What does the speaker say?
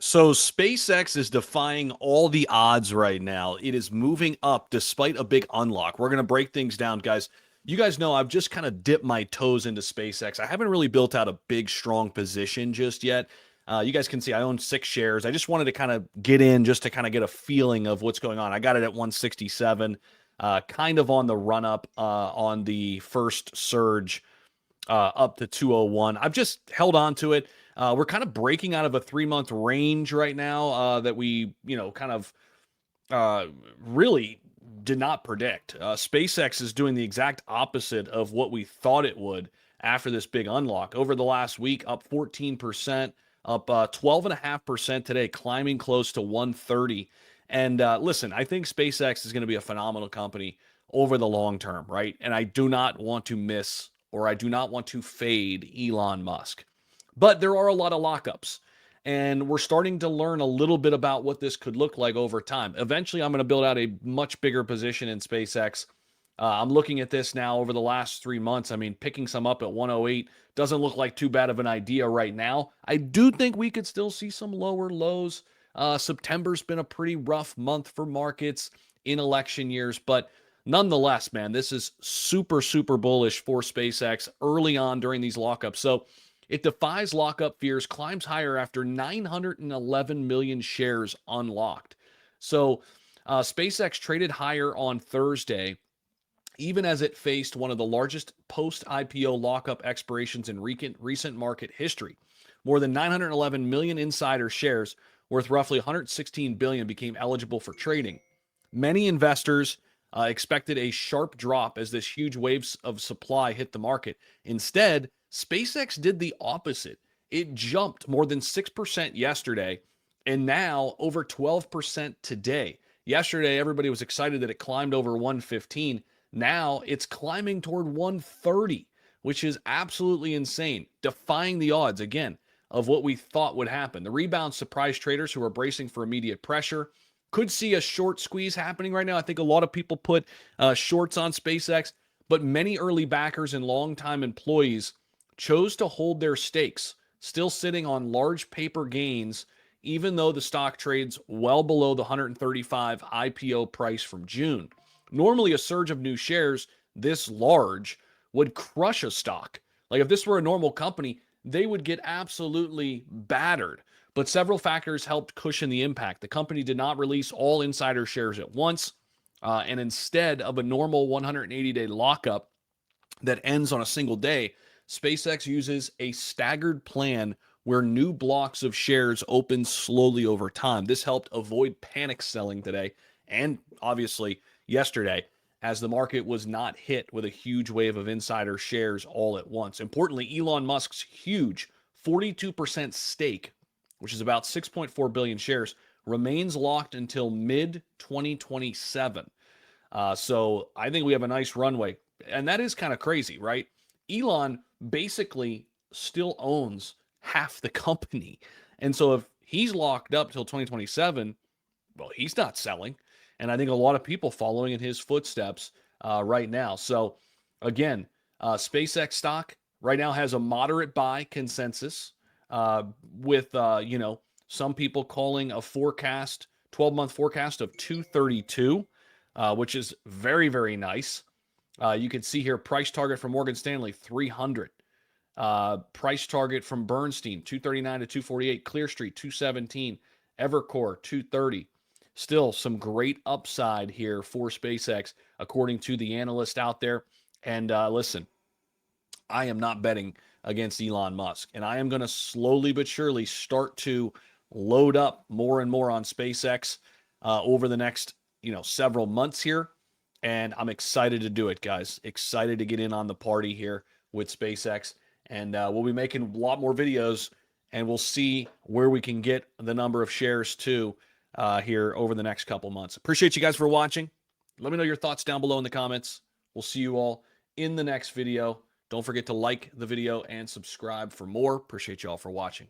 So SpaceX is defying all the odds right now. It is moving up despite a big unlock. We're going to break things down, guys. You guys know I've just kind of dipped my toes into SpaceX. I haven't really built out a big, strong position just yet. You guys can see I own 6 shares. I just wanted to kind of get in just to kind of get a feeling of what's going on. I got it at 167, kind of on the run up on the first surge up to 201. I've just held on to it. We're kind of breaking out of a 3-month range right now that we, kind of uh, really did not predict. SpaceX is doing the exact opposite of what we thought it would after this big unlock. Over the last week, up 14%, up 12.5% today, climbing close to 130. And listen, I think SpaceX is going to be a phenomenal company over the long term, right? And I do not want to miss or I do not want to fade Elon Musk. But there are a lot of lockups. And we're starting to learn a little bit about what this could look like over time. Eventually, I'm going to build out a much bigger position in SpaceX. I'm looking at this now over the last 3 months. I mean, picking some up at 108 doesn't look like too bad of an idea right now. I do think we could still see some lower lows. September's been a pretty rough month for markets in election years, but nonetheless, man, this is super, super bullish for SpaceX early on during these lockups. So it defies lockup fears, climbs higher after 911 million shares unlocked. So SpaceX traded higher on Thursday, even as it faced one of the largest post-IPO lockup expirations in recent market history. More than 911 million insider shares worth roughly 116 billion became eligible for trading. Many investors expected a sharp drop as this huge waves of supply hit the market. Instead, SpaceX did the opposite. It jumped more than 6% yesterday and now over 12% today. Yesterday, everybody was excited that it climbed over 115. Now it's climbing toward 130, which is absolutely insane, defying the odds, again, of what we thought would happen. The rebound surprised traders who are bracing for immediate pressure. Could see a short squeeze happening right now. I think a lot of people put shorts on SpaceX, but many early backers and longtime employees chose to hold their stakes, still sitting on large paper gains, even though the stock trades well below the 135 IPO price from June. Normally, a surge of new shares this large would crush a stock. Like if this were a normal company, they would get absolutely battered. But several factors helped cushion the impact. The company did not release all insider shares at once, and instead of a normal 180-day lockup that ends on a single day, SpaceX uses a staggered plan where new blocks of shares open slowly over time. This helped avoid panic selling today and obviously yesterday, as the market was not hit with a huge wave of insider shares all at once. Importantly, Elon Musk's huge 42% stake, which is about 6.4 billion shares, remains locked until mid 2027. So I think we have a nice runway. And that is kind of crazy, right? Elon basically still owns half the company. And so if he's locked up till 2027, well, he's not selling. And I think a lot of people following in his footsteps right now. So again, SpaceX stock right now has a moderate buy consensus with, some people calling a forecast, 12-month forecast of 232, which is very, very nice. You can see here price target from Morgan Stanley, 300. Price target from Bernstein, 239 to 248. Clear Street, 217. Evercore, 230. Still some great upside here for SpaceX, according to the analyst out there. And listen, I am not betting against Elon Musk. And I am going to slowly but surely start to load up more and more on SpaceX over the next, several months here. And I'm excited to do it, guys. Excited to get in on the party here with SpaceX. And we'll be making a lot more videos, and we'll see where we can get the number of shares to here over the next couple months. Appreciate you guys for watching. Let me know your thoughts down below in the comments. We'll see you all in the next video. Don't forget to like the video and subscribe for more. Appreciate you all for watching.